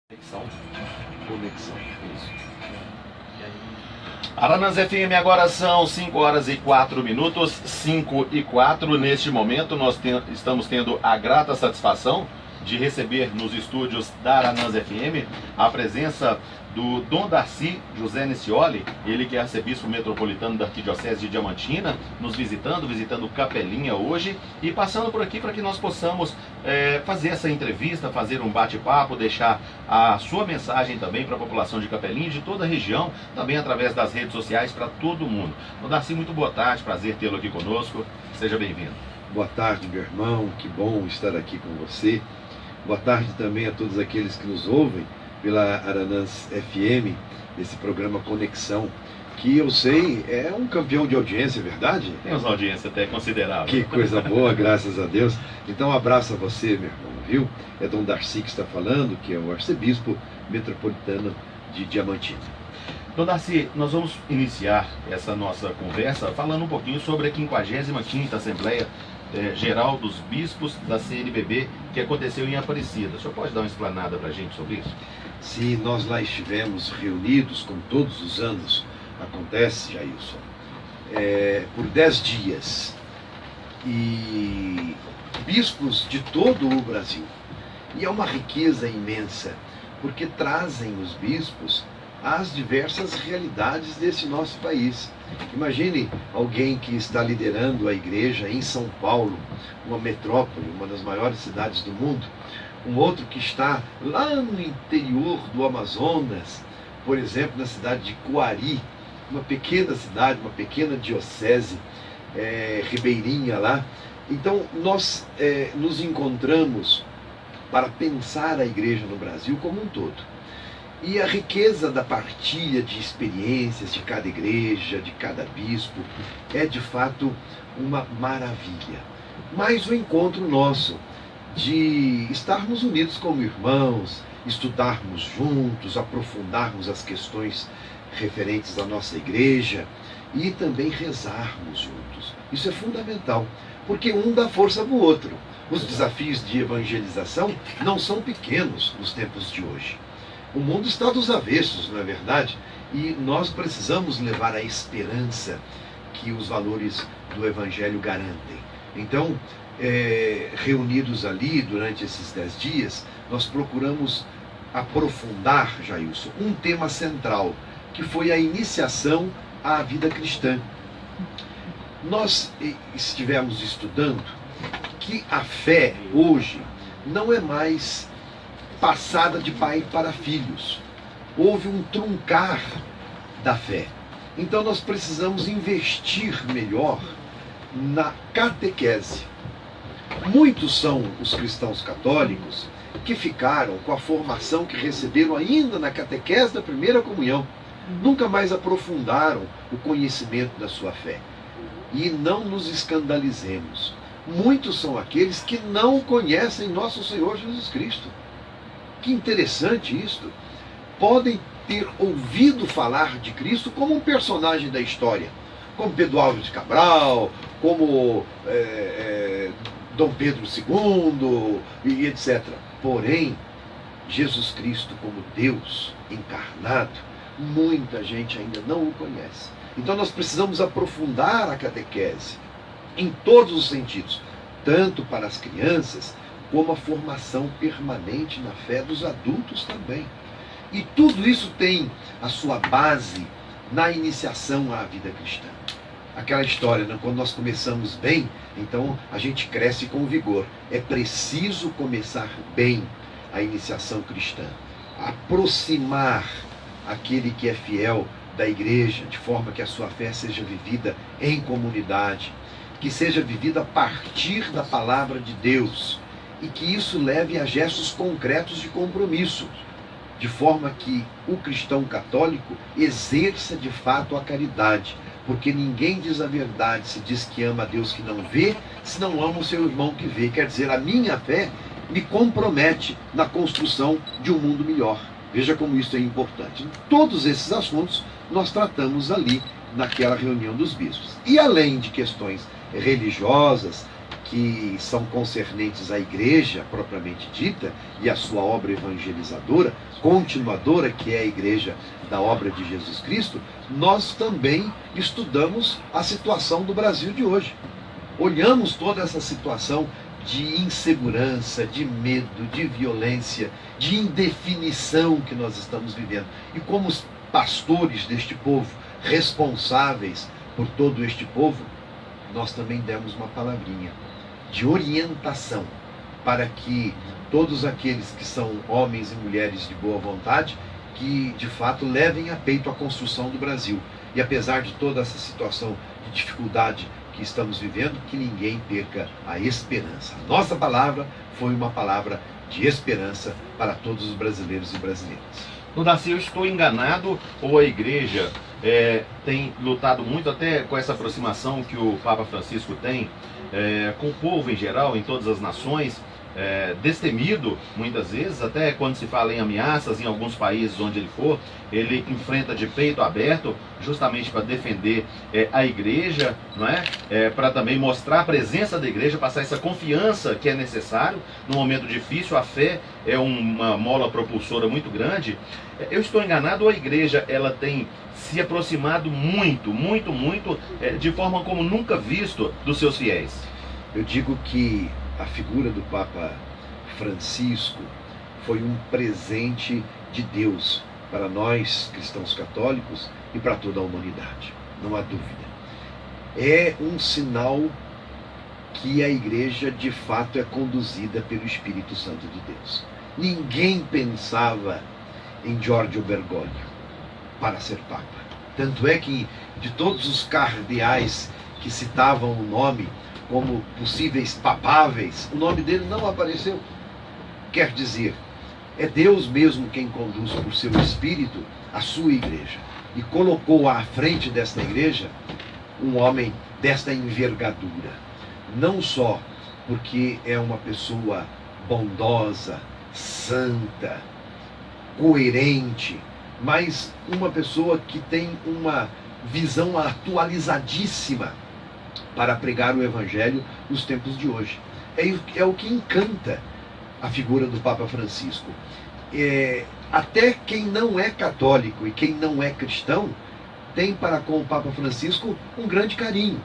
Conexão. Conexão, isso. Aranãs FM, agora são 5 horas e 4 minutos, 5 e 4. Neste momento nós estamos tendo a grata satisfação de receber nos estúdios da Aranãs FM a presença do Dom Darcy José Necioli, ele que é arcebispo metropolitano da Arquidiocese de Diamantina, nos visitando Capelinha hoje e passando por aqui para que nós possamos fazer essa entrevista, fazer um bate-papo, deixar a sua mensagem também para a população de Capelinha e de toda a região, também através das redes sociais para todo mundo. Dom Darcy, muito boa tarde, prazer tê-lo aqui conosco, seja bem-vindo. Boa tarde, meu irmão, que bom estar aqui com você. Boa tarde também a todos aqueles que nos ouvem pela Aranãs FM, esse programa Conexão, que eu sei é um campeão de audiência, é verdade? Temos uma audiência até considerável. Que coisa boa, graças a Deus. Então, um abraço a você, meu irmão, viu? É Dom Darcy que está falando, que é o arcebispo metropolitano de Diamantina. Dom Darcy, nós vamos iniciar essa nossa conversa falando um pouquinho sobre a 55ª Assembleia Geral dos Bispos da CNBB, que aconteceu em Aparecida. O senhor pode dar uma explanada para a gente sobre isso? Sim, nós lá estivemos reunidos, como todos os anos acontece, Jailson, por 10 dias. E bispos de todo o Brasil. E é uma riqueza imensa, porque trazem os bispos as diversas realidades desse nosso país. Imagine alguém que está liderando a igreja em São Paulo, uma metrópole, uma das maiores cidades do mundo, um outro que está lá no interior do Amazonas, por exemplo, na cidade de Coari, uma pequena cidade, uma pequena diocese, ribeirinha lá. Então, nós nos encontramos para pensar a igreja no Brasil como um todo. E a riqueza da partilha de experiências de cada igreja, de cada bispo, é de fato uma maravilha. Mas o encontro nosso de estarmos unidos como irmãos, estudarmos juntos, aprofundarmos as questões referentes à nossa igreja e também rezarmos juntos. Isso é fundamental, porque um dá força para o outro. Os desafios de evangelização não são pequenos nos tempos de hoje. O mundo está dos avessos, não é verdade? E nós precisamos levar a esperança que os valores do Evangelho garantem. Então, reunidos ali durante esses 10 dias, nós procuramos aprofundar, Jailson, um tema central, que foi a iniciação à vida cristã. Nós estivemos estudando que a fé hoje não é mais passada de pai para filhos. Houve um truncar da fé. Então nós precisamos investir melhor na catequese. Muitos são os cristãos católicos que ficaram com a formação que receberam ainda na catequese da primeira comunhão. Nunca mais aprofundaram o conhecimento da sua fé. E não nos escandalizemos. Muitos são aqueles que não conhecem nosso Senhor Jesus Cristo. Que interessante isto. Podem ter ouvido falar de Cristo como um personagem da história, como Pedro Álvares de Cabral, como Dom Pedro II, e etc. Porém, Jesus Cristo como Deus encarnado, muita gente ainda não o conhece. Então nós precisamos aprofundar a catequese em todos os sentidos, tanto para as crianças, como a formação permanente na fé dos adultos também. E tudo isso tem a sua base na iniciação à vida cristã. Aquela história, né? Quando nós começamos bem, então a gente cresce com vigor. É preciso começar bem a iniciação cristã. Aproximar aquele que é fiel da igreja, de forma que a sua fé seja vivida em comunidade, que seja vivida a partir da palavra de Deus, e que isso leve a gestos concretos de compromisso, de forma que o cristão católico exerça de fato a caridade, porque ninguém diz a verdade se diz que ama a Deus que não vê, se não ama o seu irmão que vê. Quer dizer, a minha fé me compromete na construção de um mundo melhor. Veja como isso é importante. Todos esses assuntos nós tratamos ali naquela reunião dos bispos. E além de questões religiosas, que são concernentes à igreja propriamente dita e à sua obra evangelizadora, continuadora, que é a igreja da obra de Jesus Cristo, nós também estudamos a situação do Brasil de hoje. Olhamos toda essa situação de insegurança, de medo, de violência, de indefinição que nós estamos vivendo. E como os pastores deste povo, responsáveis por todo este povo, nós também demos uma palavrinha de orientação para que todos aqueles que são homens e mulheres de boa vontade, que de fato levem a peito a construção do Brasil. E apesar de toda essa situação de dificuldade que estamos vivendo, que ninguém perca a esperança. A nossa palavra foi uma palavra de esperança para todos os brasileiros e brasileiras. No Darcy, eu estou enganado ou a igreja tem lutado muito, até com essa aproximação que o Papa Francisco tem com o povo em geral, em todas as nações, destemido muitas vezes, até quando se fala em ameaças em alguns países onde ele for, ele enfrenta de peito aberto, justamente para defender a igreja, não é? Para também mostrar a presença da igreja, passar essa confiança que é necessário no momento difícil. A fé é uma mola propulsora muito grande. Eu estou enganado ou a igreja ela tem se aproximado muito, de forma como nunca visto dos seus fiéis? Eu digo que a figura do Papa Francisco foi um presente de Deus para nós, cristãos católicos, e para toda a humanidade, não há dúvida. É um sinal que a igreja de fato é conduzida pelo Espírito Santo de Deus. Ninguém pensava em Giorgio Bergoglio para ser Papa. Tanto é que de todos os cardeais que citavam o nome como possíveis papáveis, o nome dele não apareceu. Quer dizer, é Deus mesmo quem conduz por seu Espírito a sua igreja. E colocou à frente desta igreja um homem desta envergadura. Não só porque é uma pessoa bondosa, santa, coerente, mas uma pessoa que tem uma visão atualizadíssima para pregar o Evangelho nos tempos de hoje. É o que encanta a figura do Papa Francisco. Até quem não é católico e quem não é cristão tem para com o Papa Francisco um grande carinho,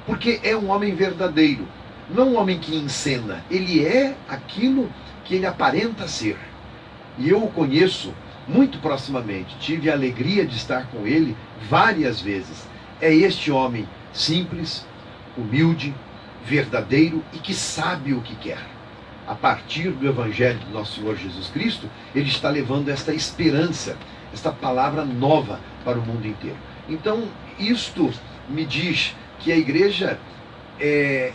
porque é um homem verdadeiro, não um homem que encena. Ele é aquilo que ele aparenta ser. E eu o conheço muito proximamente, tive a alegria de estar com ele várias vezes. É este homem simples, humilde, verdadeiro e que sabe o que quer. A partir do Evangelho do nosso Senhor Jesus Cristo, ele está levando esta esperança, esta palavra nova para o mundo inteiro. Então, isto me diz que a igreja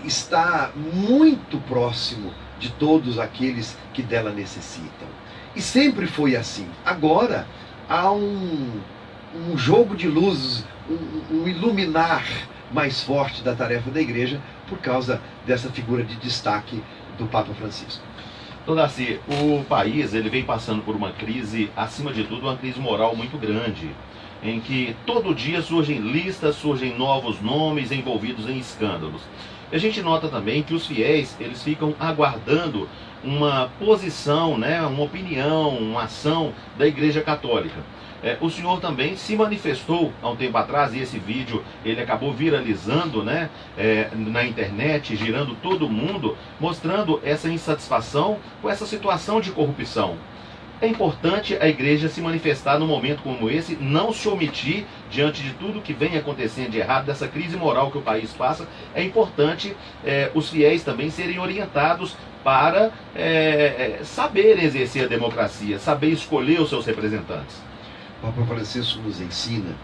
está muito próximo de todos aqueles que dela necessitam. E sempre foi assim. Agora há um jogo de luzes, um iluminar mais forte da tarefa da igreja por causa dessa figura de destaque do Papa Francisco. Então, Darcy, o país ele vem passando por uma crise, acima de tudo, uma crise moral muito grande, em que todo dia surgem listas, surgem novos nomes envolvidos em escândalos. E a gente nota também que os fiéis, eles ficam aguardando uma posição, né, uma opinião, uma ação da Igreja Católica. O senhor também se manifestou há um tempo atrás, e esse vídeo ele acabou viralizando, né, na internet, girando todo mundo, mostrando essa insatisfação com essa situação de corrupção. É importante a igreja se manifestar num momento como esse, não se omitir diante de tudo que vem acontecendo de errado, dessa crise moral que o país passa. É importante os fiéis também serem orientados para saber exercer a democracia, saber escolher os seus representantes. O Papa Francisco nos ensina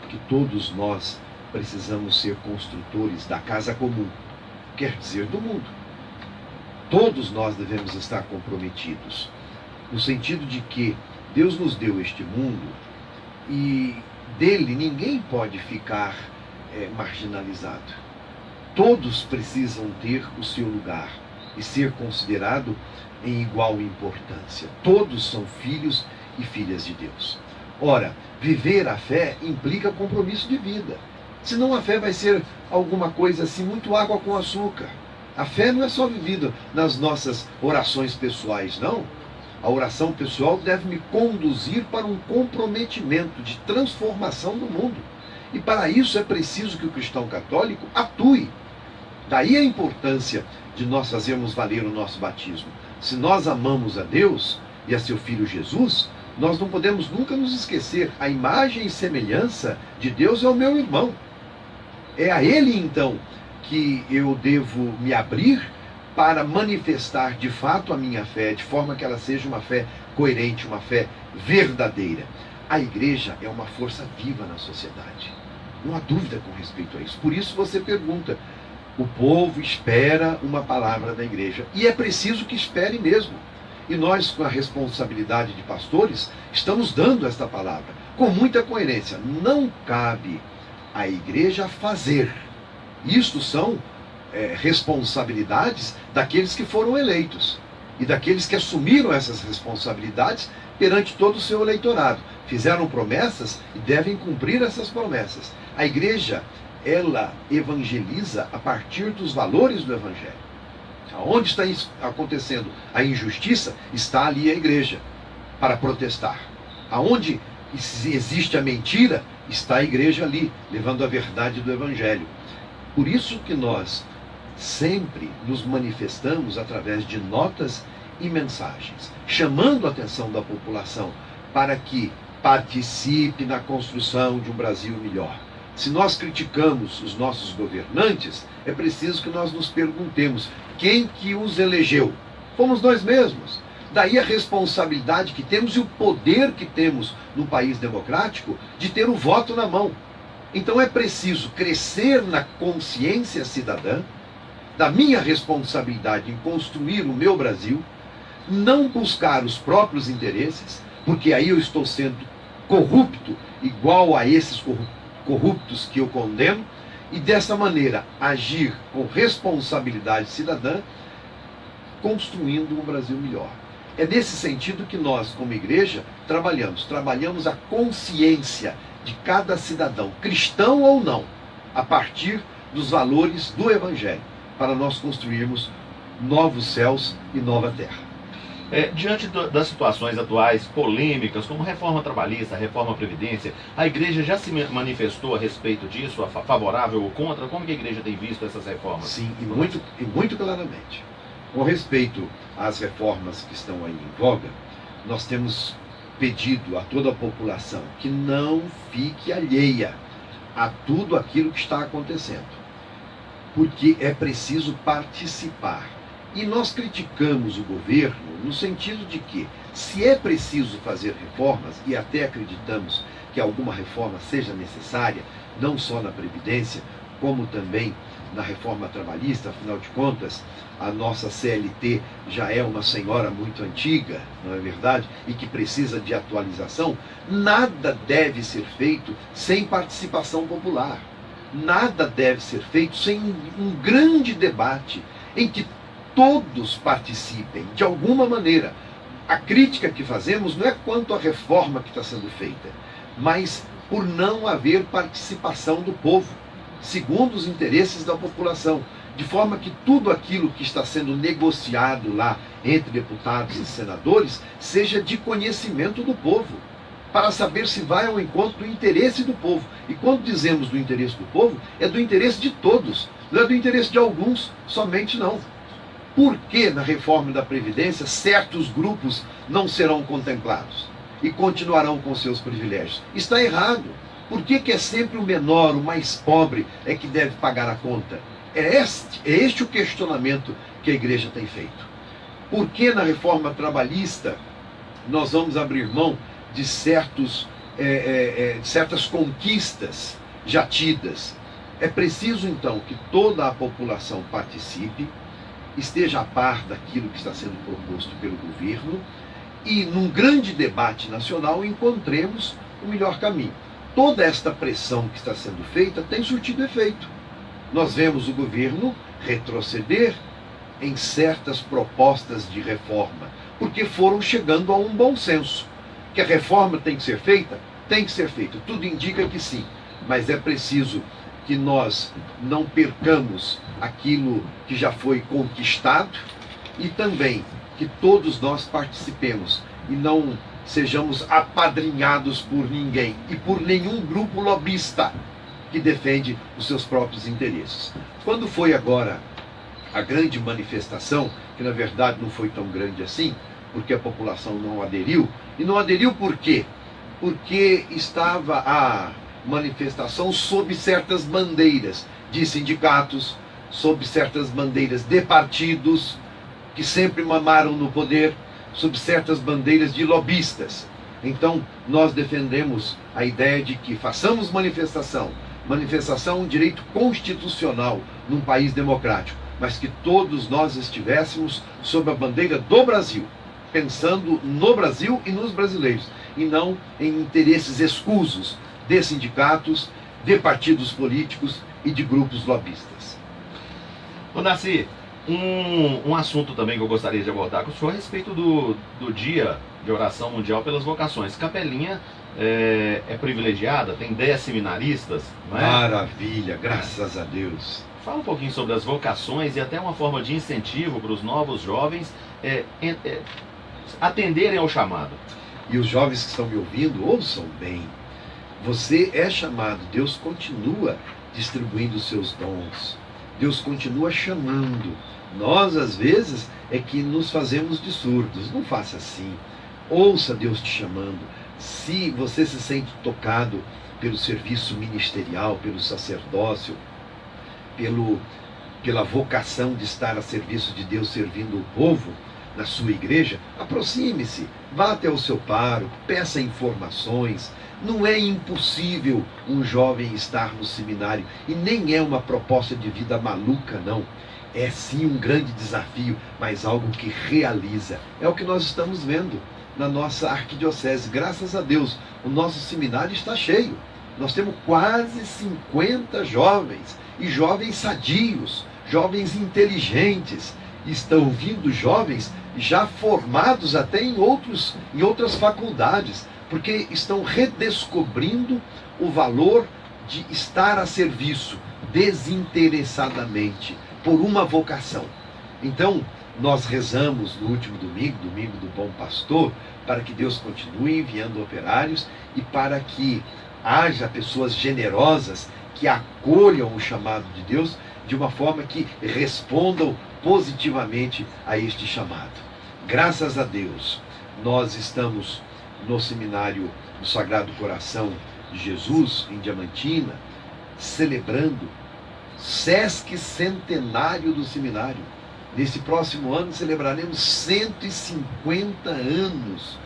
que todos nós precisamos ser construtores da casa comum, quer dizer, do mundo. Todos nós devemos estar comprometidos, no sentido de que Deus nos deu este mundo e dele ninguém pode ficar marginalizado. Todos precisam ter o seu lugar e ser considerado em igual importância. Todos são filhos e filhas de Deus. Ora, viver a fé implica compromisso de vida. Senão a fé vai ser alguma coisa assim, muito água com açúcar. A fé não é só vivida nas nossas orações pessoais, não. A oração pessoal deve me conduzir para um comprometimento de transformação do mundo. E para isso é preciso que o cristão católico atue. Daí a importância de nós fazermos valer o nosso batismo. Se nós amamos a Deus e a seu Filho Jesus, nós não podemos nunca nos esquecer. A imagem e semelhança de Deus é o meu irmão. É a Ele, então, que eu devo me abrir para manifestar de fato a minha fé, de forma que ela seja uma fé coerente, uma fé verdadeira. A igreja é uma força viva na sociedade. Não há dúvida com respeito a isso. Por isso você pergunta, o povo espera uma palavra da igreja. E é preciso que espere mesmo. E nós, com a responsabilidade de pastores, estamos dando esta palavra com muita coerência. Não cabe à igreja fazer. Isto são responsabilidades daqueles que foram eleitos e daqueles que assumiram essas responsabilidades perante todo o seu eleitorado. Fizeram promessas e devem cumprir essas promessas. A igreja, ela evangeliza a partir dos valores do evangelho. Onde está acontecendo a injustiça, está ali a igreja para protestar. Aonde existe a mentira, está a igreja ali, levando a verdade do evangelho. Por isso que nós sempre nos manifestamos através de notas e mensagens, chamando a atenção da população para que participe na construção de um Brasil melhor. Se nós criticamos os nossos governantes, é preciso que nós nos perguntemos, quem que os elegeu? Fomos nós mesmos. Daí a responsabilidade que temos e o poder que temos no país democrático de ter o voto na mão. Então é preciso crescer na consciência cidadã, da minha responsabilidade em construir o meu Brasil, não buscar os próprios interesses, porque aí eu estou sendo corrupto, igual a esses corruptos que eu condeno, e dessa maneira agir com responsabilidade cidadã, construindo um Brasil melhor. É nesse sentido que nós, como igreja, trabalhamos a consciência de cada cidadão, cristão ou não, a partir dos valores do Evangelho, para nós construirmos novos céus e nova terra. Diante das situações atuais polêmicas, como reforma trabalhista, reforma previdência, a igreja já se manifestou a respeito disso, favorável ou contra? Como que a igreja tem visto essas reformas? Sim, e muito claramente. Com respeito às reformas que estão aí em voga, nós temos pedido a toda a população que não fique alheia a tudo aquilo que está acontecendo, porque é preciso participar. E nós criticamos o governo no sentido de que, se é preciso fazer reformas, e até acreditamos que alguma reforma seja necessária, não só na Previdência, como também na reforma trabalhista, afinal de contas, a nossa CLT já é uma senhora muito antiga, não é verdade? E que precisa de atualização. Nada deve ser feito sem participação popular. Nada deve ser feito sem um grande debate em que todos participem, de alguma maneira. A crítica que fazemos não é quanto à reforma que está sendo feita, mas por não haver participação do povo, segundo os interesses da população, de forma que tudo aquilo que está sendo negociado lá entre deputados e senadores seja de conhecimento do povo, para saber se vai ao encontro do interesse do povo. E quando dizemos do interesse do povo, é do interesse de todos, não é do interesse de alguns somente, não. Por que na reforma da Previdência certos grupos não serão contemplados e continuarão com seus privilégios? Está errado. Por que é sempre o menor, o mais pobre, é que deve pagar a conta? É este o questionamento que a igreja tem feito. Por que na reforma trabalhista nós vamos abrir mão de certas conquistas já tidas? É preciso então que toda a população participe, esteja a par daquilo que está sendo proposto pelo governo e, num grande debate nacional, encontremos o melhor caminho. Toda esta pressão que está sendo feita tem surtido efeito. Nós vemos o governo retroceder em certas propostas de reforma, porque foram chegando a um bom senso. Que a reforma tem que ser feita? Tem que ser feita. Tudo indica que sim, mas é preciso que nós não percamos aquilo que já foi conquistado e também que todos nós participemos e não sejamos apadrinhados por ninguém e por nenhum grupo lobista que defende os seus próprios interesses. Quando foi agora a grande manifestação, que na verdade não foi tão grande assim, porque a população não aderiu, e não aderiu por quê? Porque estava a manifestação sob certas bandeiras de sindicatos, sob certas bandeiras de partidos que sempre mamaram no poder, sob certas bandeiras de lobistas. Então, nós defendemos a ideia de que façamos manifestação. Manifestação é um direito constitucional num país democrático, mas que todos nós estivéssemos sob a bandeira do Brasil, pensando no Brasil e nos brasileiros, e não em interesses escusos de sindicatos, de partidos políticos e de grupos lobistas. Ô Darcy, um assunto também que eu gostaria de abordar com o senhor a respeito do Dia de Oração Mundial pelas Vocações. Capelinha é privilegiada, tem 10 seminaristas, não é? Maravilha, graças a Deus. Fala um pouquinho sobre as vocações e até uma forma de incentivo para os novos jovens atenderem ao chamado. E os jovens que estão me ouvindo, ouçam bem. Você é chamado, Deus continua distribuindo os seus dons. Deus continua chamando. Nós, às vezes, é que nos fazemos de surdos. Não faça assim. Ouça Deus te chamando. Se você se sente tocado pelo serviço ministerial, pelo sacerdócio, pela vocação de estar a serviço de Deus, servindo o povo na sua igreja, aproxime-se, vá até o seu pároco, peça informações. Não é impossível um jovem estar no seminário, e nem é uma proposta de vida maluca, não. É sim um grande desafio, mas algo que realiza. É o que nós estamos vendo na nossa arquidiocese. Graças a Deus, o nosso seminário está cheio. Nós temos quase 50 jovens, e jovens sadios, jovens inteligentes. Estão vindo jovens já formados até em outras faculdades, porque estão redescobrindo o valor de estar a serviço desinteressadamente por uma vocação. Então, nós rezamos no último domingo, domingo do Bom Pastor, para que Deus continue enviando operários e para que haja pessoas generosas que acolham o chamado de Deus de uma forma que respondam positivamente a este chamado. Graças a Deus, nós estamos no seminário do Sagrado Coração de Jesus, em Diamantina, celebrando Sesc Centenário do Seminário. Nesse próximo ano celebraremos 150 anos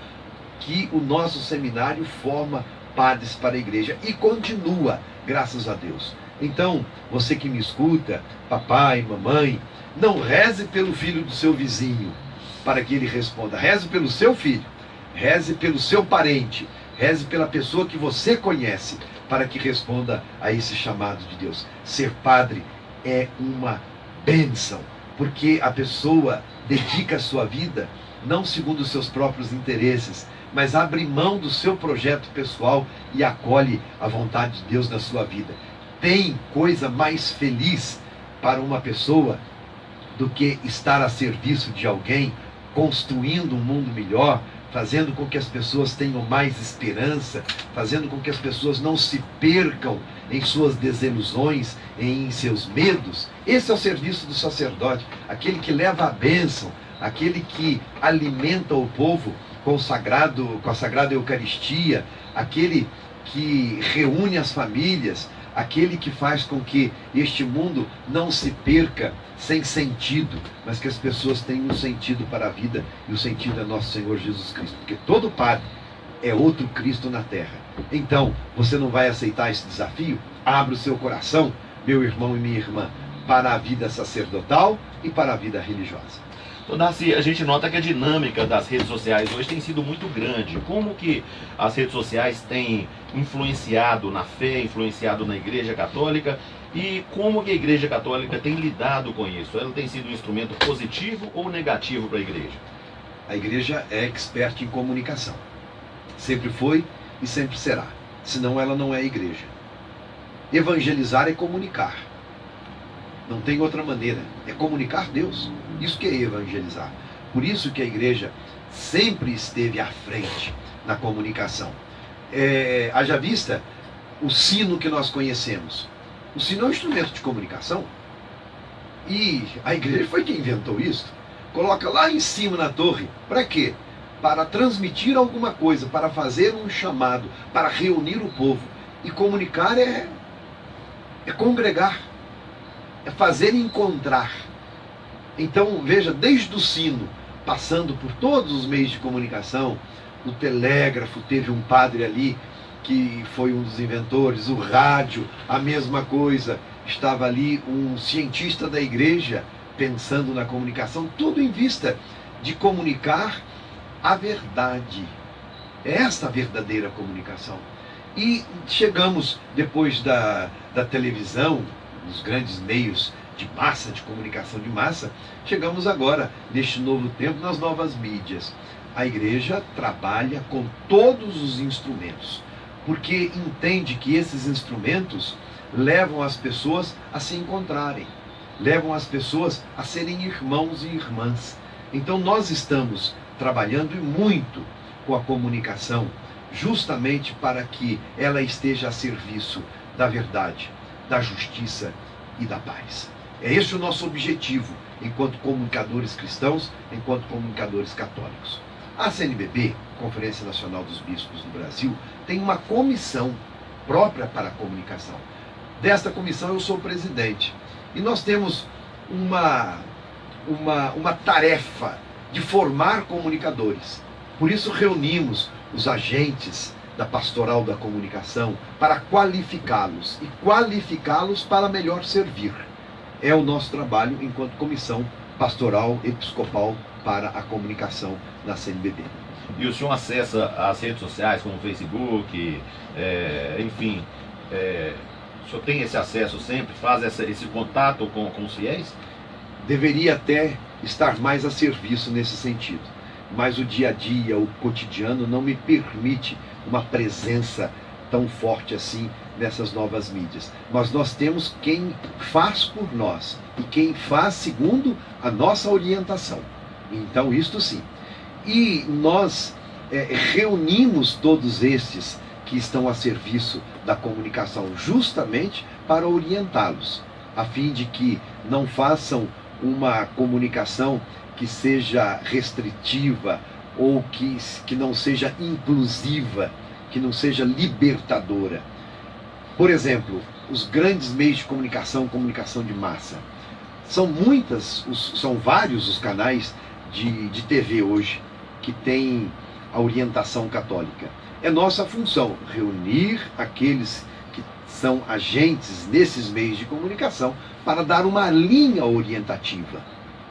que o nosso seminário forma padres para a igreja e continua, graças a Deus. Então, você que me escuta, papai, mamãe, não reze pelo filho do seu vizinho para que ele responda. Reze pelo seu filho, reze pelo seu parente, reze pela pessoa que você conhece para que responda a esse chamado de Deus. Ser padre é uma bênção, porque a pessoa dedica a sua vida não segundo os seus próprios interesses, mas abre mão do seu projeto pessoal e acolhe a vontade de Deus na sua vida. Tem coisa mais feliz para uma pessoa do que estar a serviço de alguém, construindo um mundo melhor, fazendo com que as pessoas tenham mais esperança, fazendo com que as pessoas não se percam em suas desilusões, em seus medos. Esse é o serviço do sacerdote, aquele que leva a bênção, aquele que alimenta o povo com a Sagrada Eucaristia, aquele que reúne as famílias, aquele que faz com que este mundo não se perca sem sentido, mas que as pessoas tenham um sentido para a vida, e o sentido é nosso Senhor Jesus Cristo, porque todo padre é outro Cristo na terra. Então, você não vai aceitar esse desafio? Abra o seu coração, meu irmão e minha irmã, para a vida sacerdotal e para a vida religiosa. Então, Darcy, a gente nota que a dinâmica das redes sociais hoje tem sido muito grande. Como que as redes sociais têm influenciado na fé, influenciado na Igreja Católica, e como que a Igreja Católica tem lidado com isso? Ela tem sido um instrumento positivo ou negativo para a Igreja? A Igreja é expert em comunicação. Sempre foi e sempre será. Senão ela não é Igreja. Evangelizar é comunicar. Não tem outra maneira. É comunicar Deus. Isso que é evangelizar. Por isso que a igreja sempre esteve à frente na comunicação. Haja vista o sino que nós conhecemos. O sino é um instrumento de comunicação. E a igreja foi quem inventou isso. Coloca lá em cima na torre. Para quê? Para transmitir alguma coisa, para fazer um chamado, para reunir o povo. E comunicar é congregar, é fazer encontrar. Então, veja, desde o sino, passando por todos os meios de comunicação, o telégrafo, teve um padre ali que foi um dos inventores, o rádio, a mesma coisa, estava ali um cientista da igreja pensando na comunicação, tudo em vista de comunicar a verdade. É esta a verdadeira comunicação. E chegamos, depois da televisão, dos grandes meios de massa, de comunicação de massa, chegamos agora, neste novo tempo, nas novas mídias. A igreja trabalha com todos os instrumentos, porque entende que esses instrumentos levam as pessoas a se encontrarem, levam as pessoas a serem irmãos e irmãs. Então nós estamos trabalhando muito com a comunicação, justamente para que ela esteja a serviço da verdade, da justiça e da paz. É esse o nosso objetivo, enquanto comunicadores cristãos, enquanto comunicadores católicos. A CNBB, Conferência Nacional dos Bispos do Brasil, tem uma comissão própria para a comunicação. Desta comissão eu sou presidente. E nós temos uma tarefa de formar comunicadores. Por isso reunimos os agentes da pastoral da comunicação para qualificá-los e qualificá-los para melhor servir. É o nosso trabalho enquanto comissão pastoral episcopal para a comunicação na CNBB. E o senhor acessa as redes sociais como o Facebook, enfim, o senhor tem esse acesso sempre, faz esse contato com os fiéis? Deveria até estar mais a serviço nesse sentido, mas o dia a dia, o cotidiano não me permite uma presença tão forte assim nessas novas mídias. Mas nós temos quem faz por nós e quem faz segundo a nossa orientação. Então isto sim. E nós reunimos todos estes que estão a serviço da comunicação justamente para orientá-los, a fim de que não façam uma comunicação que seja restritiva ou que não seja inclusiva, que não seja libertadora. Por exemplo, os grandes meios de comunicação de massa. São vários os canais de TV hoje que têm a orientação católica. É nossa função reunir aqueles que são agentes nesses meios de comunicação para dar uma linha orientativa.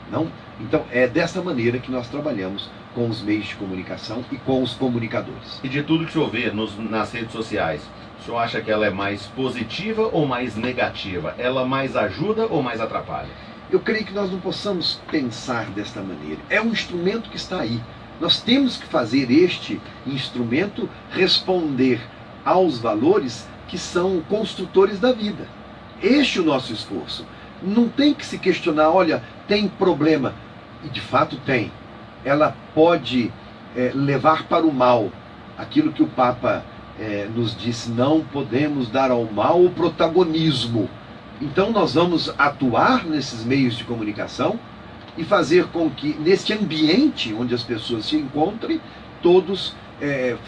Não? Então é dessa maneira que nós trabalhamos com os meios de comunicação e com os comunicadores. E de tudo que o senhor vê nas redes sociais, o senhor acha que ela é mais positiva ou mais negativa? Ela mais ajuda ou mais atrapalha? Eu creio que nós não possamos pensar desta maneira. É um instrumento que está aí. Nós temos que fazer este instrumento responder aos valores que são construtores da vida. Este é o nosso esforço. Não tem que se questionar, olha, tem problema. E de fato tem. Ela pode levar para o mal. Aquilo que o Papa nos disse, não podemos dar ao mal o protagonismo. Então nós vamos atuar nesses meios de comunicação e fazer com que, neste ambiente onde as pessoas se encontrem, todos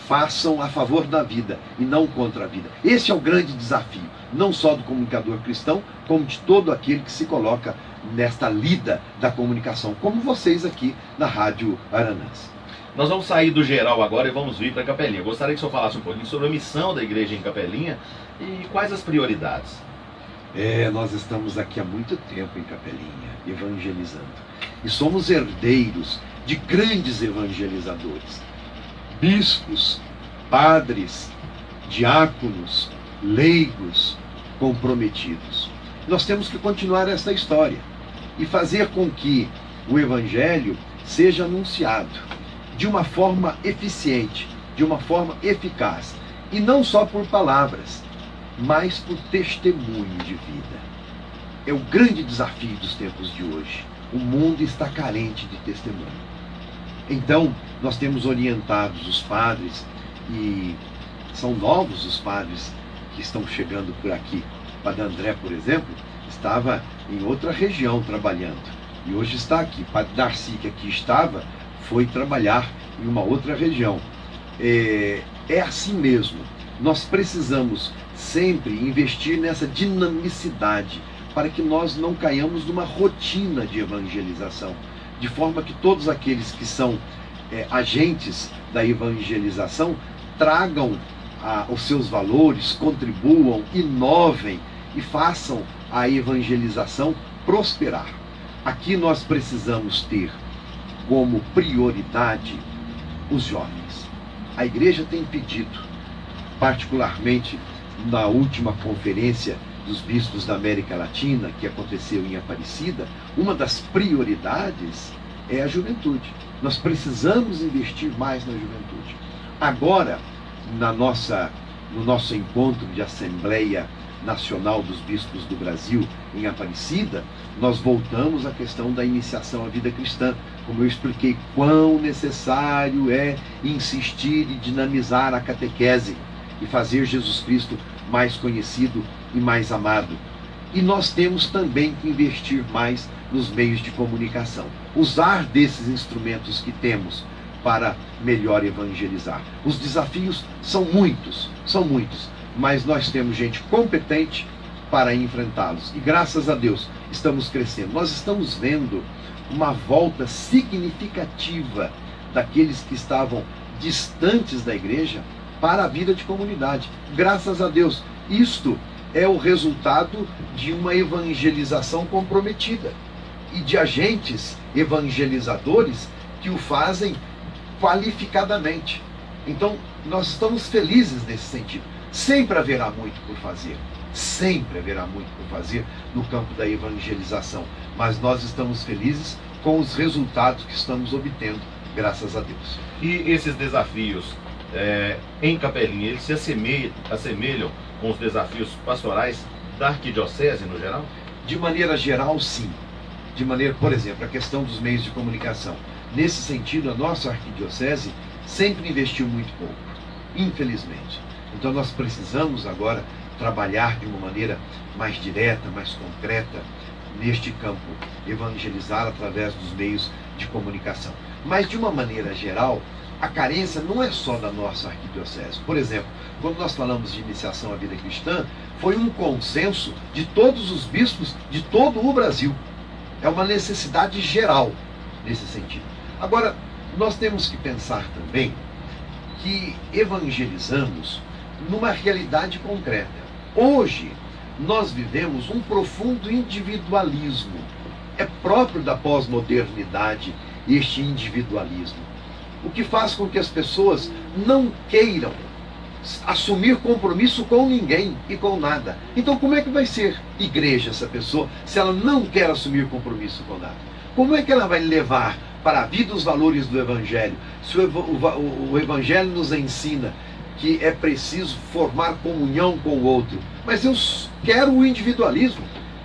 façam a favor da vida e não contra a vida. Esse é o grande desafio, não só do comunicador cristão, como de todo aquele que se coloca nesta lida da comunicação, como vocês aqui na Rádio Aranãs. Nós vamos sair do geral agora e vamos vir para Capelinha. Eu gostaria que o senhor falasse um pouquinho sobre a missão da igreja em Capelinha e quais as prioridades. Nós estamos aqui há muito tempo em Capelinha, evangelizando. E somos herdeiros de grandes evangelizadores. Bispos, padres, diáconos, leigos, comprometidos. Nós temos que continuar essa história e fazer com que o evangelho seja anunciado de uma forma eficiente, de uma forma eficaz. E não só por palavras, mas por testemunho de vida. É o grande desafio dos tempos de hoje. O mundo está carente de testemunho. Então, nós temos orientado os padres, e são novos os padres que estão chegando por aqui. O Padre André, por exemplo, estava em outra região trabalhando, e hoje está aqui. O Padre Darcy, que aqui estava, foi trabalhar em uma outra região. É assim mesmo. Nós precisamos sempre investir nessa dinamicidade, para que nós não caiamos numa rotina de evangelização, de forma que todos aqueles que são agentes da evangelização tragam os seus valores, contribuam, inovem e façam a evangelização prosperar. Aqui nós precisamos ter como prioridade os jovens. A igreja tem pedido, particularmente na última conferência dos bispos da América Latina, que aconteceu em Aparecida, uma das prioridades é a juventude. Nós precisamos investir mais na juventude. Agora, no nosso encontro de Assembleia Nacional dos Bispos do Brasil, em Aparecida, nós voltamos à questão da iniciação à vida cristã, como eu expliquei, quão necessário é insistir e dinamizar a catequese e fazer Jesus Cristo mais conhecido e mais amado. E nós temos também que investir mais nos meios de comunicação, usar desses instrumentos que temos para melhor evangelizar. Os desafios são muitos, mas nós temos gente competente para enfrentá-los. E graças a Deus estamos crescendo. Nós estamos vendo uma volta significativa daqueles que estavam distantes da igreja para a vida de comunidade. Graças a Deus. Isto é o resultado de uma evangelização comprometida e de agentes evangelizadores que o fazem qualificadamente. Então, nós estamos felizes nesse sentido. Sempre haverá muito por fazer. Sempre haverá muito por fazer no campo da evangelização. Mas nós estamos felizes com os resultados que estamos obtendo, graças a Deus. E esses desafios em Capelinha, eles se assemelham com os desafios pastorais da arquidiocese no geral? De maneira geral, sim. Por exemplo, a questão dos meios de comunicação. Nesse sentido, a nossa arquidiocese sempre investiu muito pouco, infelizmente. Então nós precisamos agora trabalhar de uma maneira mais direta, mais concreta neste campo, evangelizar através dos meios de comunicação. Mas de uma maneira geral, a carência não é só da nossa arquidiocese. Por exemplo, quando nós falamos de iniciação à vida cristã, foi um consenso de todos os bispos de todo o Brasil. É uma necessidade geral nesse sentido. Agora, nós temos que pensar também que evangelizamos numa realidade concreta. Hoje, nós vivemos um profundo individualismo. É próprio da pós-modernidade este individualismo, o que faz com que as pessoas não queiram assumir compromisso com ninguém e com nada. Então, como é que vai ser igreja essa pessoa se ela não quer assumir compromisso com nada? Como é que ela vai levar para a vida os valores do Evangelho, se o Evangelho nos ensina que é preciso formar comunhão com o outro? Mas eu quero o individualismo,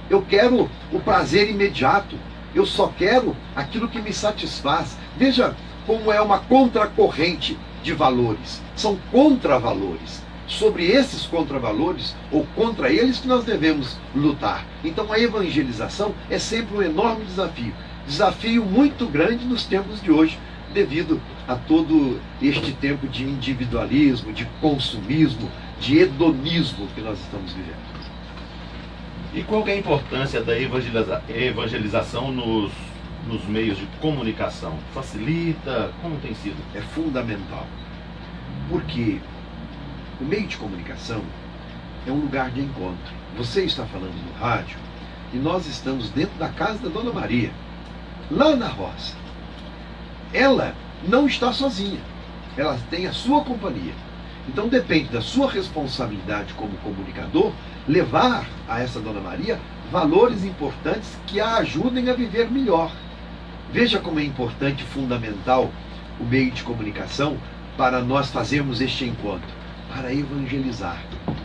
eu quero o prazer imediato, eu só quero aquilo que me satisfaz. Veja como é uma contracorrente de valores, são contravalores. Sobre esses contravalores, ou contra eles, que nós devemos lutar. Então a evangelização é sempre um enorme desafio muito grande nos tempos de hoje, devido a todo este tempo de individualismo, de consumismo, de hedonismo que nós estamos vivendo. E qual que é a importância da evangelização nos meios de comunicação? Facilita? Como tem sido? É fundamental, porque o meio de comunicação é um lugar de encontro. Você está falando no rádio e nós estamos dentro da casa da Dona Maria, lá na roça. Ela não está sozinha, ela tem a sua companhia. Então depende da sua responsabilidade como comunicador levar a essa Dona Maria valores importantes que a ajudem a viver melhor. Veja como é importante e fundamental o meio de comunicação para nós fazermos este encontro, para evangelizar.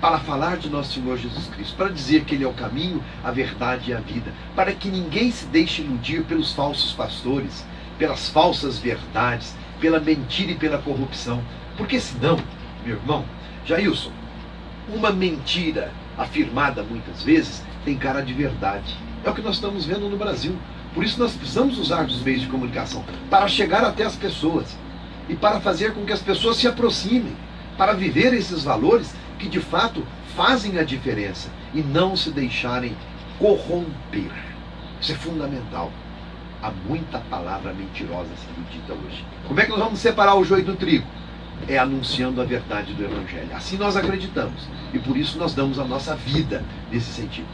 para falar de nosso Senhor Jesus Cristo, para dizer que Ele é o caminho, a verdade e a vida, para que ninguém se deixe iludir pelos falsos pastores, pelas falsas verdades, pela mentira e pela corrupção. Porque senão, meu irmão, Jailson, uma mentira afirmada muitas vezes tem cara de verdade. É o que nós estamos vendo no Brasil. Por isso nós precisamos usar dos meios de comunicação para chegar até as pessoas e para fazer com que as pessoas se aproximem, para viver esses valores que de fato fazem a diferença e não se deixarem corromper. Isso é fundamental. Há muita palavra mentirosa sendo dita hoje. Como é que nós vamos separar o joio do trigo? É anunciando a verdade do Evangelho. Assim nós acreditamos e por isso nós damos a nossa vida nesse sentido.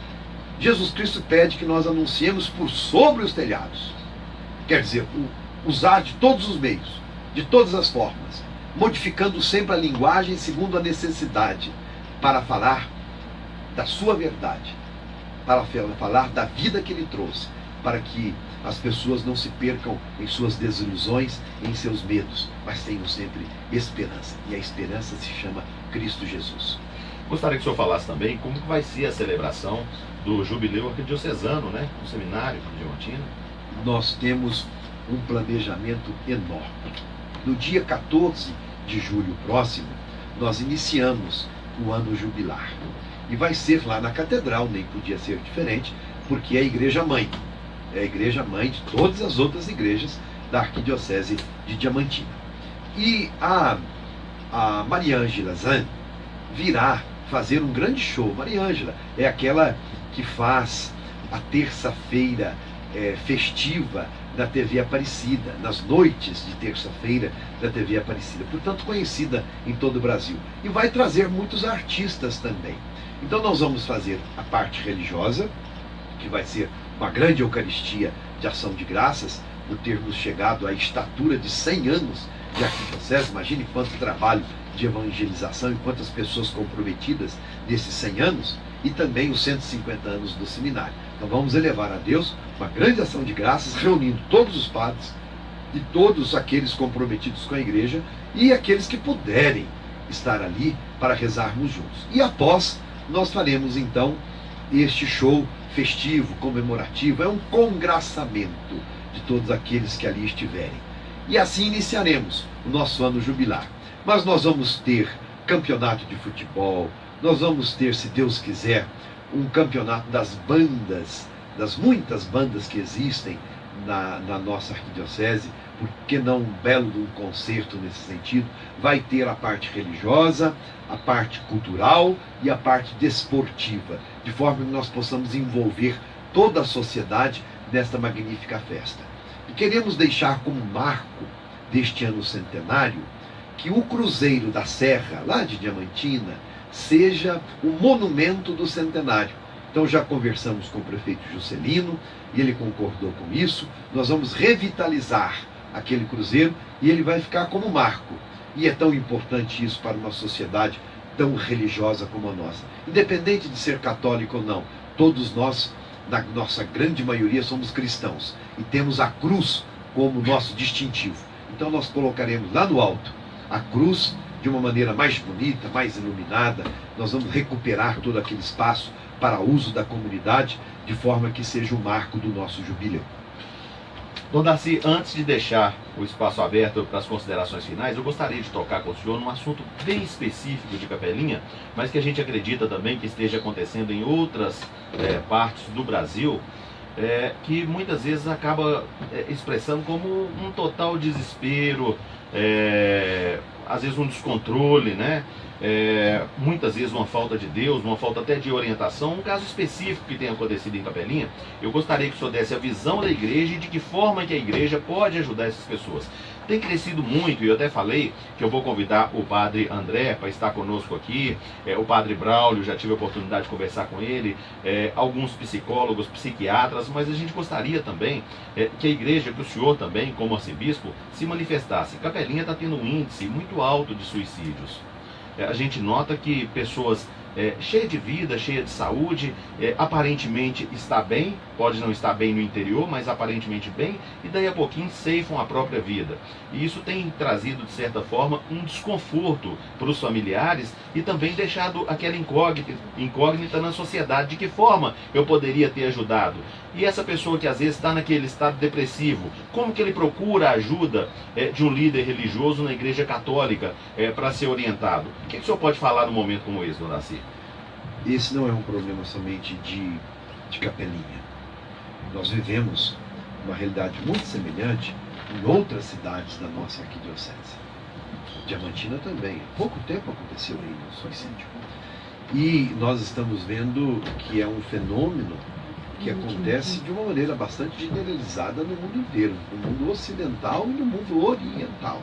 Jesus Cristo pede que nós anunciemos por sobre os telhados. Quer dizer, usar de todos os meios, de todas as formas, modificando sempre a linguagem segundo a necessidade, para falar da sua verdade, para falar da vida que Ele trouxe, para que as pessoas não se percam em suas desilusões, em seus medos, mas tenham sempre esperança. E a esperança se chama Cristo Jesus. Gostaria que o senhor falasse também como que vai ser a celebração do jubileu arquidiocesano, né, no seminário de Diamantina. Nós temos um planejamento enorme. No dia 14 de julho próximo, nós iniciamos o ano jubilar. E vai ser lá na catedral, nem podia ser diferente, porque é a igreja mãe. É a igreja mãe de todas as outras igrejas da arquidiocese de Diamantina. E a Maria Ângela Zan virá fazer um grande show. Maria Ângela é aquela que faz a terça-feira festiva da TV Aparecida, nas noites de terça-feira da TV Aparecida, portanto conhecida em todo o Brasil. E vai trazer muitos artistas também. Então nós vamos fazer a parte religiosa, que vai ser uma grande Eucaristia de ação de graças, por termos chegado à estatura de 100 anos de arquidiocese. Imagine quanto trabalho de evangelização e quantas pessoas comprometidas nesses 100 anos, e também os 150 anos do seminário. Então vamos elevar a Deus uma grande ação de graças, reunindo todos os padres e todos aqueles comprometidos com a igreja e aqueles que puderem estar ali para rezarmos juntos. E após, nós faremos então este show festivo, comemorativo, é um congraçamento de todos aqueles que ali estiverem. E assim iniciaremos o nosso ano jubilar. Mas nós vamos ter campeonato de futebol, nós vamos ter, se Deus quiser, um campeonato das bandas, das muitas bandas que existem na nossa arquidiocese, por que não um belo concerto nesse sentido? Vai ter a parte religiosa, a parte cultural e a parte desportiva, de forma que nós possamos envolver toda a sociedade nesta magnífica festa. E queremos deixar como marco deste ano centenário que o Cruzeiro da Serra, lá de Diamantina, seja o monumento do centenário. Então já conversamos com o prefeito Juscelino e ele concordou com isso. Nós vamos revitalizar aquele cruzeiro e ele vai ficar como marco. E é tão importante isso para uma sociedade tão religiosa como a nossa. Independente de ser católico ou não, todos nós, na nossa grande maioria, somos cristãos e temos a cruz como nosso distintivo. Então nós colocaremos lá no alto a cruz de uma maneira mais bonita, mais iluminada. Nós vamos recuperar todo aquele espaço para uso da comunidade, de forma que seja o marco do nosso jubileu. Dom Darcy, antes de deixar o espaço aberto para as considerações finais, eu gostaria de tocar com o senhor num assunto bem específico de Capelinha, mas que a gente acredita também que esteja acontecendo em outras partes do Brasil, que muitas vezes acaba expressando como um total desespero, às vezes um descontrole, né? Muitas vezes uma falta de Deus, uma falta até de orientação. Um caso específico que tem acontecido em Capelinha, eu gostaria que o senhor desse a visão da igreja e de que forma que a igreja pode ajudar essas pessoas. Tem crescido muito, e eu até falei que eu vou convidar o padre André para estar conosco aqui, o padre Braulio, já tive a oportunidade de conversar com ele, alguns psicólogos, psiquiatras, mas a gente gostaria também que a igreja, que o senhor também, como arcebispo, se manifestasse. Capelinha está tendo um índice muito alto de suicídios. a gente nota que pessoas cheias de vida, cheias de saúde, aparentemente está bem, pode não estar bem no interior, mas aparentemente bem, e daí a pouquinho ceifam a própria vida. E isso tem trazido, de certa forma, um desconforto para os familiares e também deixado aquela incógnita na sociedade, de que forma eu poderia ter ajudado. E essa pessoa que às vezes está naquele estado depressivo, como que ele procura a ajuda de um líder religioso na igreja católica para ser orientado? O que o senhor pode falar num momento como esse, Dona Darcy? Esse não é um problema somente de Capelinha. Nós vivemos uma realidade muito semelhante em outras cidades da nossa arquidiocese. Diamantina também. Há pouco tempo aconteceu aí um suicídio. E nós estamos vendo que é um fenômeno que acontece de uma maneira bastante generalizada no mundo inteiro, no mundo ocidental e no mundo oriental.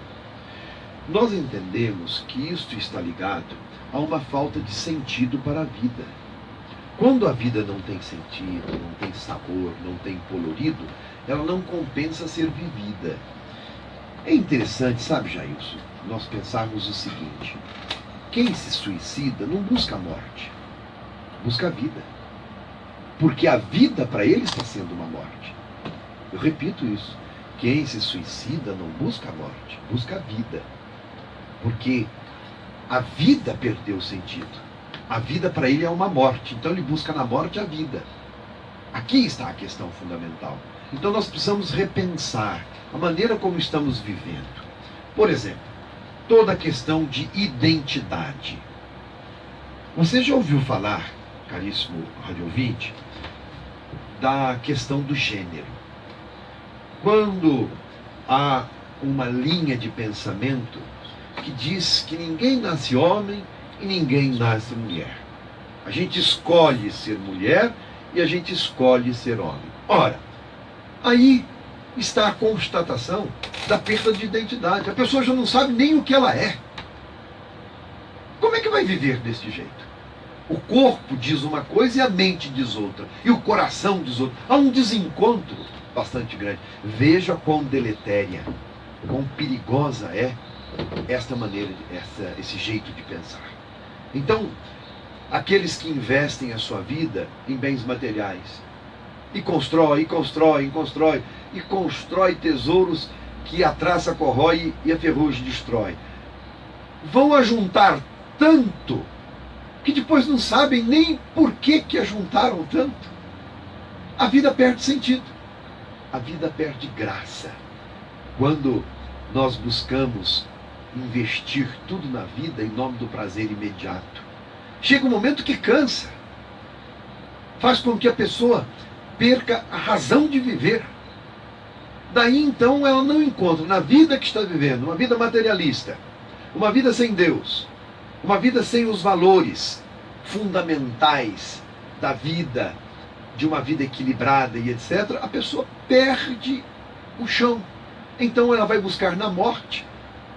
Nós entendemos que isto está ligado a uma falta de sentido para a vida. Quando a vida não tem sentido, não tem sabor, não tem colorido, ela não compensa ser vivida. É interessante, sabe, Jailson, nós pensarmos o seguinte: quem se suicida não busca a morte, busca a vida. Porque a vida para ele está sendo uma morte. Eu repito isso. Quem se suicida não busca a morte, busca a vida. Porque a vida perdeu sentido. A vida para ele é uma morte. Então ele busca na morte a vida. Aqui está a questão fundamental. Então nós precisamos repensar a maneira como estamos vivendo. Por exemplo, toda a questão de identidade. Você já ouviu falar, caríssimo rádio ouvinte, da questão do gênero? Quando há uma linha de pensamento que diz que ninguém nasce homem e ninguém nasce mulher. A gente escolhe ser mulher e a gente escolhe ser homem. Ora, aí está a constatação da perda de identidade. A pessoa já não sabe nem o que ela é. Como é que vai viver desse jeito? O corpo diz uma coisa e a mente diz outra. E o coração diz outra. Há um desencontro bastante grande. Veja quão deletéria, quão perigosa é esta maneira, esse jeito de pensar. Então, aqueles que investem a sua vida em bens materiais e constrói tesouros que a traça corrói e a ferrugem destrói, vão ajuntar tanto que depois não sabem nem por que ajuntaram tanto. A vida perde sentido, a vida perde graça. Quando nós buscamos investir tudo na vida em nome do prazer imediato, chega um momento que cansa, faz com que a pessoa perca a razão de viver. Daí então ela não encontra na vida que está vivendo, uma vida materialista, uma vida sem Deus, uma vida sem os valores fundamentais da vida, de uma vida equilibrada e etc., a pessoa perde o chão. Então ela vai buscar na morte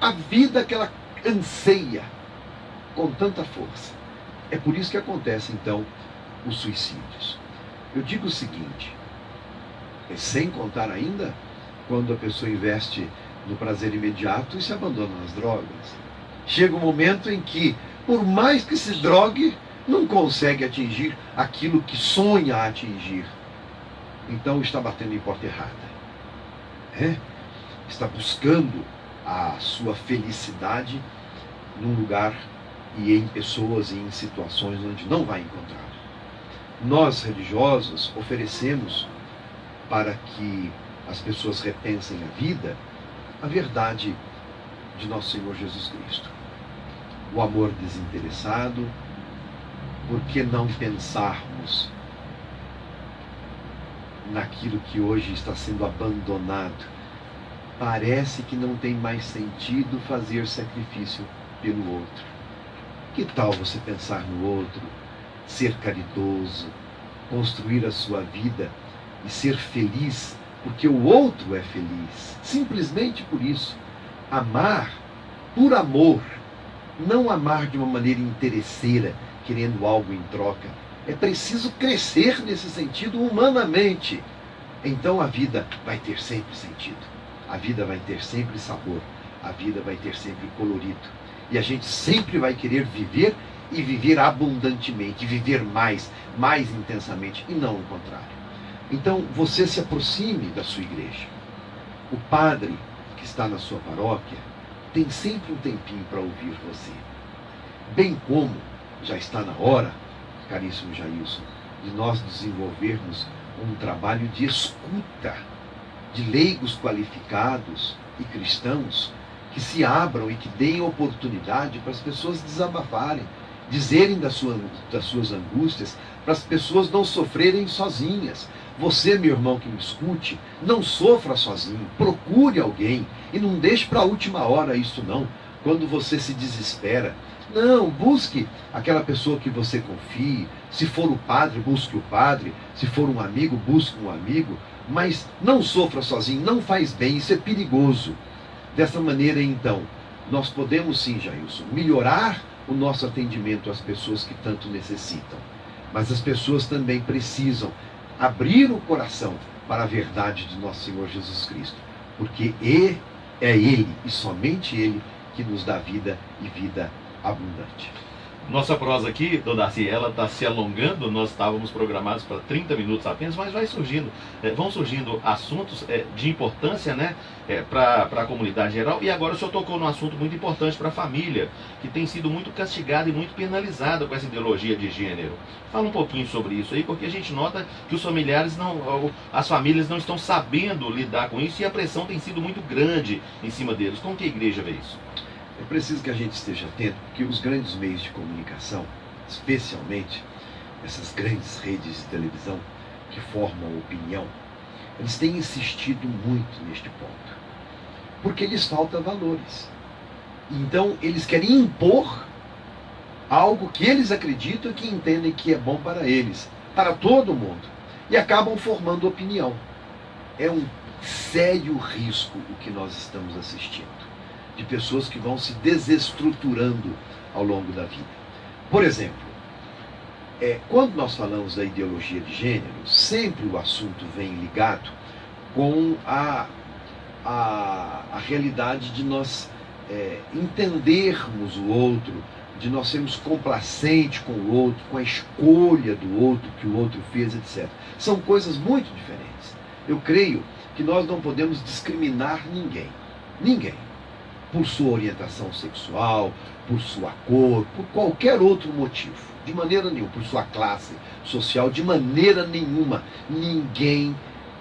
a vida que ela anseia com tanta força. É por isso que acontece então os suicídios. Eu digo o seguinte, sem contar ainda quando a pessoa investe no prazer imediato e se abandona nas drogas. Chega um momento em que, por mais que se drogue, não consegue atingir aquilo que sonha atingir. Então está batendo em porta errada. Está buscando a sua felicidade num lugar e em pessoas e em situações onde não vai encontrar. Nós, religiosos, oferecemos para que as pessoas repensem a vida, a verdade de nosso Senhor Jesus Cristo. O amor desinteressado. Por que não pensarmos naquilo que hoje está sendo abandonado? Parece que não tem mais sentido fazer sacrifício pelo outro. Que tal você pensar no outro, ser caridoso, construir a sua vida e ser feliz porque o outro é feliz? Simplesmente por isso. Amar por amor, não amar de uma maneira interesseira, querendo algo em troca. É preciso crescer nesse sentido humanamente. Então a vida vai ter sempre sentido. A vida vai ter sempre sabor. A vida vai ter sempre colorido. E a gente sempre vai querer viver e viver abundantemente, viver mais intensamente, e não o contrário. Então, você se aproxime da sua igreja. O padre que está na sua paróquia tem sempre um tempinho para ouvir você. Bem como já está na hora, caríssimo Jailson, de nós desenvolvermos um trabalho de escuta, de leigos qualificados e cristãos que se abram e que deem oportunidade para as pessoas desabafarem, dizerem das suas angústias, para as pessoas não sofrerem sozinhas. Você, meu irmão que me escute, não sofra sozinho, procure alguém e não deixe para a última hora isso não, quando você se desespera. Não, busque aquela pessoa que você confie. Se for o padre, busque o padre. Se for um amigo, busque um amigo. Mas não sofra sozinho, não faz bem, isso é perigoso. Dessa maneira, então, nós podemos sim, Jailson, melhorar o nosso atendimento às pessoas que tanto necessitam. Mas as pessoas também precisam abrir o coração para a verdade de nosso Senhor Jesus Cristo. Porque é Ele, e somente Ele, que nos dá vida e vida abundante. Nossa prosa aqui, dona Darcy, ela está se alongando. Nós estávamos programados para 30 minutos apenas, mas vão surgindo assuntos de importância, né, para a comunidade geral. E agora o senhor tocou num assunto muito importante para a família, que tem sido muito castigada e muito penalizada com essa ideologia de gênero. Fala um pouquinho sobre isso aí, porque a gente nota que os familiares as famílias não estão sabendo lidar com isso e a pressão tem sido muito grande em cima deles. Como que a igreja vê isso? É preciso que a gente esteja atento, porque os grandes meios de comunicação, especialmente essas grandes redes de televisão que formam opinião, eles têm insistido muito neste ponto, porque lhes falta valores. Então, eles querem impor algo que eles acreditam e que entendem que é bom para eles, para todo mundo, e acabam formando opinião. É um sério risco o que nós estamos assistindo, de pessoas que vão se desestruturando ao longo da vida. Por exemplo, quando nós falamos da ideologia de gênero, sempre o assunto vem ligado com a realidade de nós entendermos o outro, de nós sermos complacentes com o outro, com a escolha do outro, que o outro fez, etc. São coisas muito diferentes. Eu creio que nós não podemos discriminar ninguém, por sua orientação sexual, por sua cor, por qualquer outro motivo, de maneira nenhuma, por sua classe social, de maneira nenhuma. Ninguém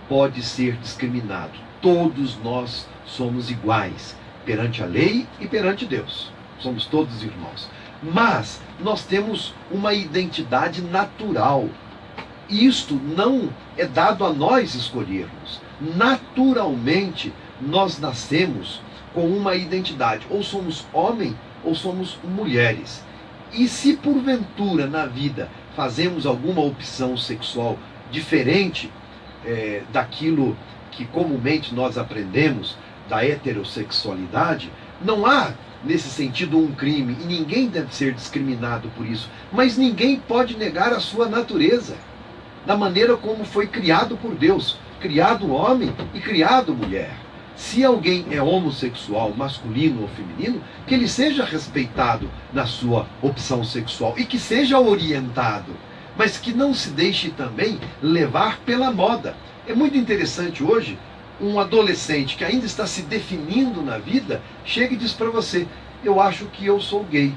pode ser discriminado. Todos nós somos iguais perante a lei e perante Deus. Somos todos irmãos. Mas nós temos uma identidade natural. Isto não é dado a nós escolhermos. Naturalmente, nós nascemos com uma identidade, ou somos homem ou somos mulheres. E se porventura na vida fazemos alguma opção sexual diferente daquilo que comumente nós aprendemos da heterossexualidade, não há nesse sentido um crime e ninguém deve ser discriminado por isso, mas ninguém pode negar a sua natureza, da maneira como foi criado por Deus, criado homem e criado mulher. Se alguém é homossexual, masculino ou feminino, que ele seja respeitado na sua opção sexual e que seja orientado, mas que não se deixe também levar pela moda. É muito interessante hoje, um adolescente que ainda está se definindo na vida, chega e diz para você: eu acho que eu sou gay.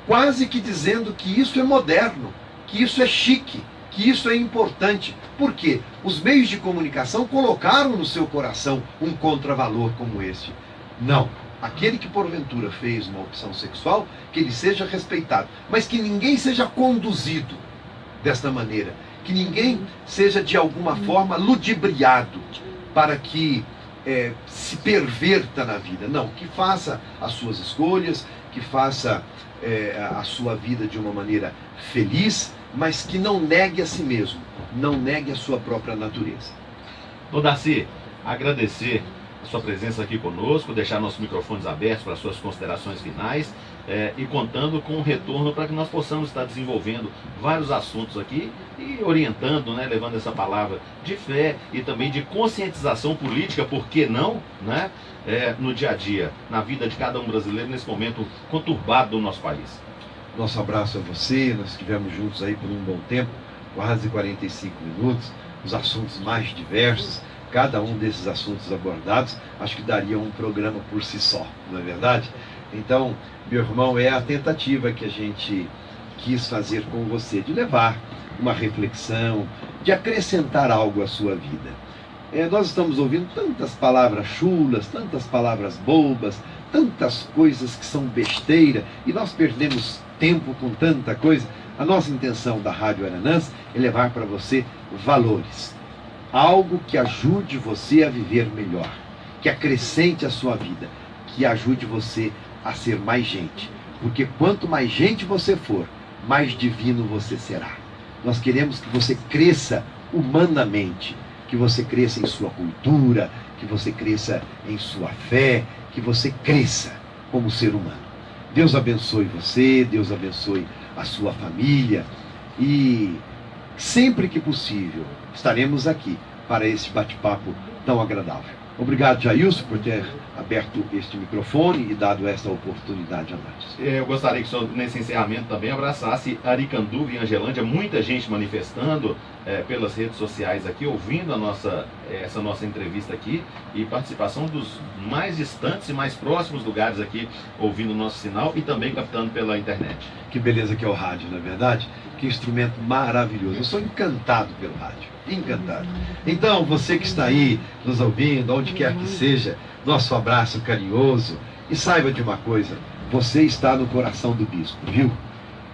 Quase que dizendo que isso é moderno, que isso é chique, que isso é importante. Por quê? Os meios de comunicação colocaram no seu coração um contravalor como esse. Não. Aquele que porventura fez uma opção sexual, que ele seja respeitado, mas que ninguém seja conduzido desta maneira, que ninguém seja de alguma forma ludibriado para que se perverta na vida. Não, que faça as suas escolhas, que faça a sua vida de uma maneira feliz, mas que não negue a si mesmo, não negue a sua própria natureza. Dona Darcy, agradecer a sua presença aqui conosco, deixar nossos microfones abertos para suas considerações finais. e contando com um retorno para que nós possamos estar desenvolvendo vários assuntos aqui e orientando, né, levando essa palavra de fé e também de conscientização política, por que não, né, no dia a dia, na vida de cada um brasileiro nesse momento conturbado do nosso país. Nosso abraço a você, nós estivemos juntos aí por um bom tempo, quase 45 minutos, os assuntos mais diversos, cada um desses assuntos abordados, acho que daria um programa por si só, não é verdade? Então, meu irmão, é a tentativa que a gente quis fazer com você, de levar uma reflexão, de acrescentar algo à sua vida. Nós estamos ouvindo tantas palavras chulas, tantas palavras bobas, tantas coisas que são besteira, e nós perdemos tempo com tanta coisa. A nossa intenção da Rádio Aranãs é levar para você valores, algo que ajude você a viver melhor, que acrescente a sua vida, que ajude você a ser mais gente, porque quanto mais gente você for, mais divino você será. Nós queremos que você cresça humanamente, que você cresça em sua cultura, que você cresça em sua fé, que você cresça como ser humano. Deus abençoe você, Deus abençoe a sua família, e sempre que possível estaremos aqui para esse bate-papo tão agradável. Obrigado, Jailson, por ter aberto este microfone e dado esta oportunidade a nós. Eu gostaria que o senhor, nesse encerramento, também abraçasse Aricanduva e Angelândia, muita gente manifestando pelas redes sociais aqui, ouvindo essa nossa entrevista aqui, e participação dos mais distantes e mais próximos lugares aqui, ouvindo o nosso sinal e também captando pela internet. Que beleza que é o rádio, não é verdade? Que instrumento maravilhoso. Eu sou encantado pelo rádio, encantado. Então, você que está aí nos ouvindo, onde quer que seja, nosso abraço carinhoso, e saiba de uma coisa, você está no coração do bispo, viu?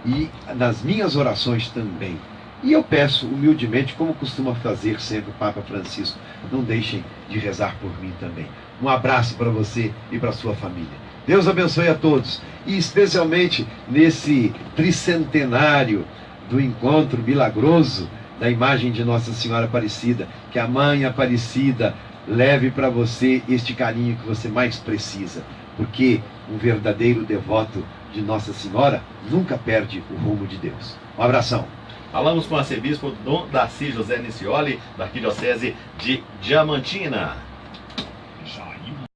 E nas minhas orações também. E eu peço humildemente, como costuma fazer sempre o Papa Francisco, não deixem de rezar por mim também. Um abraço para você e para a sua família. Deus abençoe a todos, e especialmente nesse tricentenário do encontro milagroso da imagem de Nossa Senhora Aparecida, que a Mãe Aparecida leve para você este carinho que você mais precisa, porque um verdadeiro devoto de Nossa Senhora nunca perde o rumo de Deus. Um abração. Falamos com o arcebispo Dom Darcy José Nicioli, da Arquidiocese de Diamantina.